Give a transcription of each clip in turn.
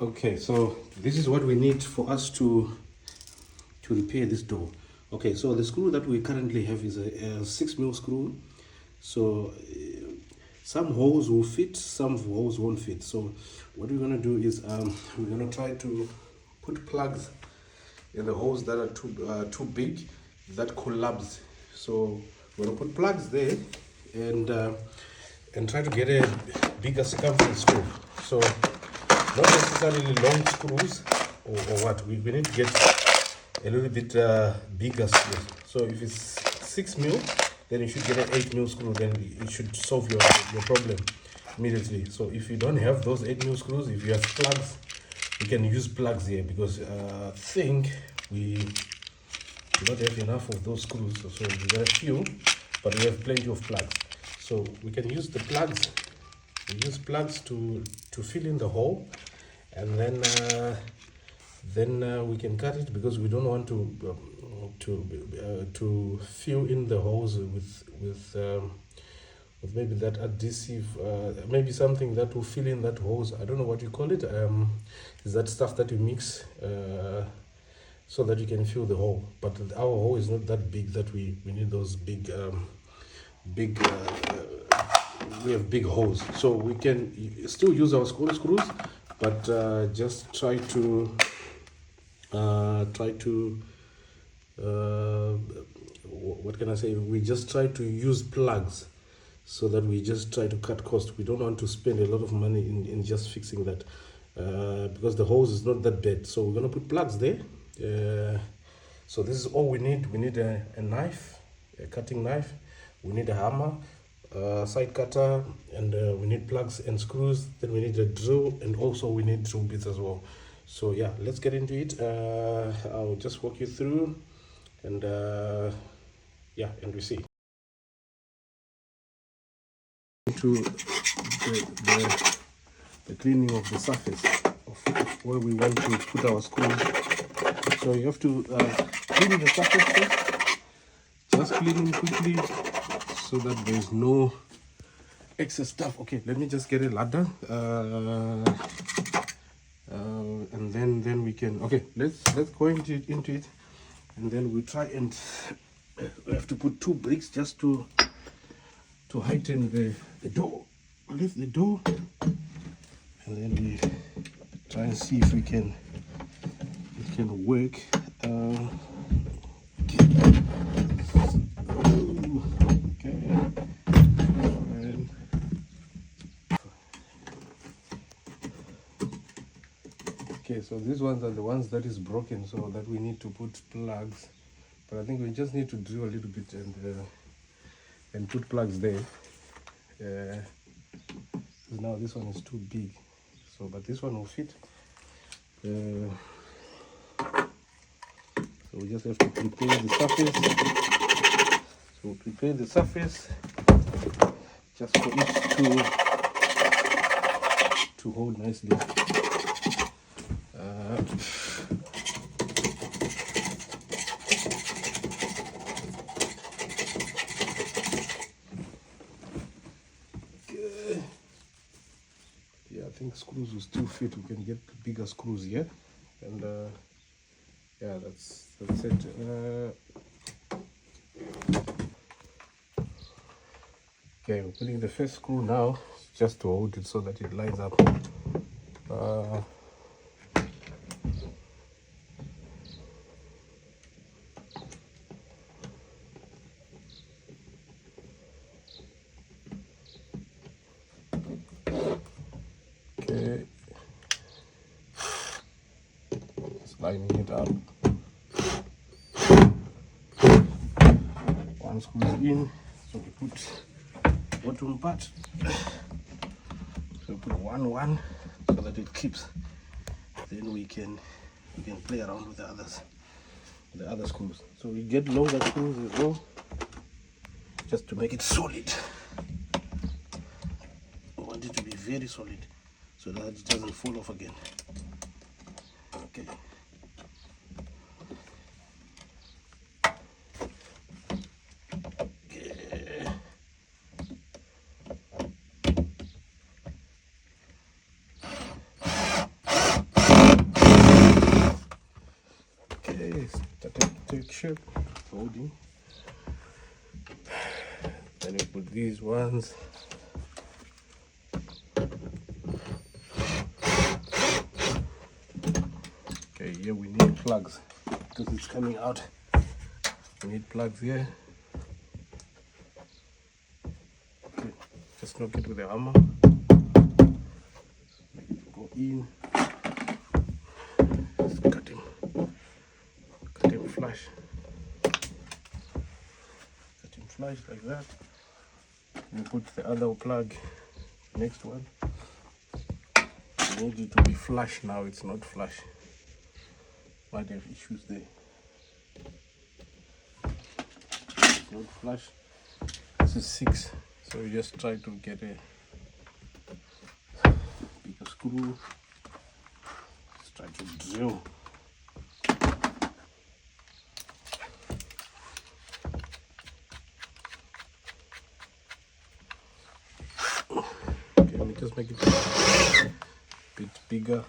Okay, so this is what we need for us to repair this door. Okay, so the screw that we currently have is a 6 mil screw. So some holes will fit, some holes won't fit. So what we're gonna do is we're gonna try to put plugs in the holes that are too big, that collapse. So we're gonna put plugs there and try to get a bigger circumference screw. So not necessarily long screws or what. We need to get a little bit bigger screws. So if it's 6 mil, then you should get an 8 mil screw. Then it should solve your problem immediately. So if you don't have those 8 mil screws, if you have plugs, you can use plugs here, because I think we do not have enough of those screws. So we got a few, but we have plenty of plugs. So we can use the plugs. We use plugs to fill in the hole, and then we can cut it, because we don't want to fill in the holes with maybe that adhesive, maybe something that will fill in that hose. I don't know what you call it. Is that stuff that you mix so that you can fill the hole? But our hole is not that big that we need those big we have big holes. So we can still use our screws, but just try to what can I say? We just try to use plugs, so that we just try to cut cost. We don't want to spend a lot of money in just fixing that, because the hose is not that bad. So we're gonna put plugs there. So this is all we need. We need a knife, a cutting knife. We need a hammer, side cutter, and we need plugs and screws. Then we need a drill, and also we need drill bits as well. So yeah, let's get into it. I'll just walk you through, and yeah, and we see. To the cleaning of the surface of where we want to put our screws. So you have to clean the surface first. Just clean it quickly, so that there's no excess stuff. Okay, let me just get a ladder, and then we can. Okay, let's go into it, and then we try, and we have to put 2 bricks just to heighten the door. Lift the door, and then we try and see if it can work. Okay, so these ones are the ones that is broken, so that we need to put plugs. But I think we just need to drill a little bit and put plugs there. Now this one is too big, so but this one will fit. So we just have to prepare the surface. So we'll prepare the surface just for it to hold nicely. Yeah, I think screws will still fit. We can get bigger screws here, and yeah, that's it. Okay, we're putting the first screw now, just to hold it so that it lines up. Okay, just lining it up. One screw is in, so we put bottom part. So we put one so that it keeps. Then we can play around with the other screws. So we get longer screws as well, just to make it solid. We want it to be very solid, so that it doesn't fall off again. Okay. take shape, holding. Then we put these ones. Okay, here we need plugs because it's coming out. We need plugs here. Okay, just knock it with a hammer. Make it go in. Just cut him flush. Cut him flush like that. And put the other plug, next one. We need it to be flush now. It's not flush. Might have issues there. It's not flush. This is 6, so we just try to get a bigger screw. Just try to drill. Okay, let me just make it a bit bigger.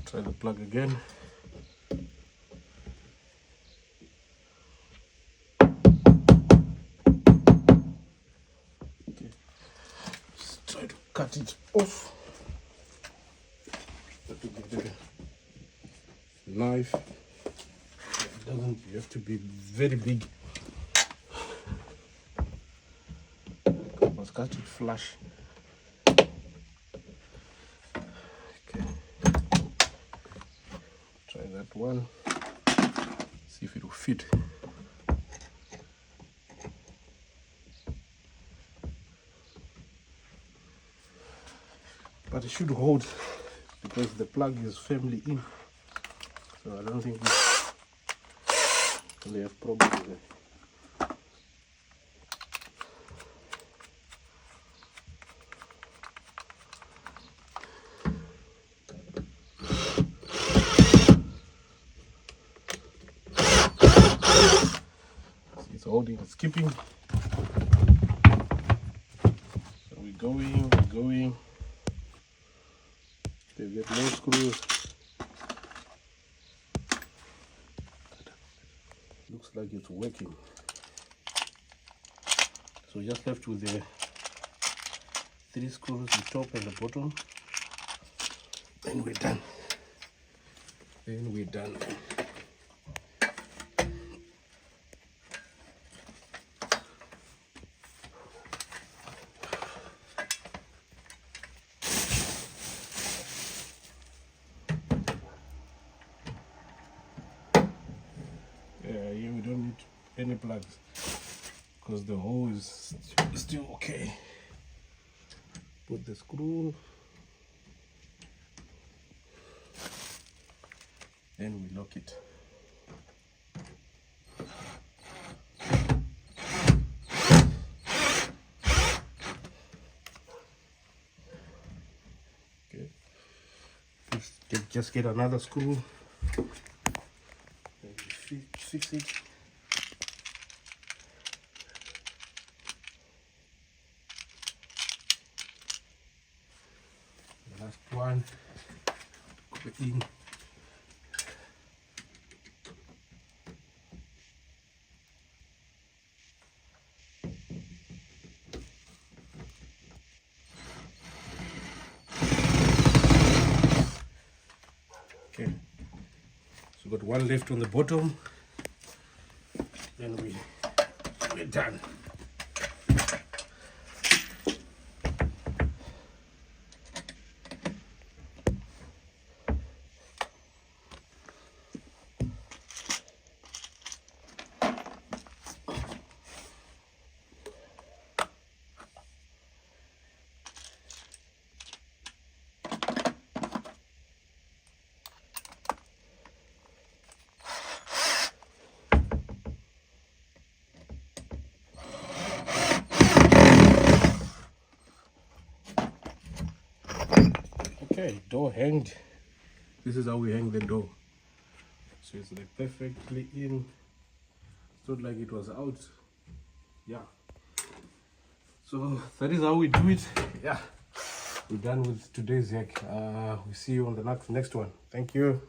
Try the plug again. Okay. Just try to cut it off. Have to get a knife. It doesn't. You have to be very big. You must cut it flush. Try that one, see if it will fit. But it should hold because the plug is firmly in, so I don't think we have problems there. It's holding, it's keeping. So we're going. They get more screws. Looks like it's working. So just left with the 3 screws, the top and the bottom. Then we're done. Yeah, here we don't need any plugs because the hole is still okay. Put the screw and we lock it. Okay, just get another screw. Fix it. The last one, put it in. Okay, so got one left on the bottom. Then we're done. Okay, door hanged. This is how we hang the door. So it's like perfectly in. It's not like it was out. Yeah. So that is how we do it. Yeah. We're done with today's hack. We see you on the next one. Thank you.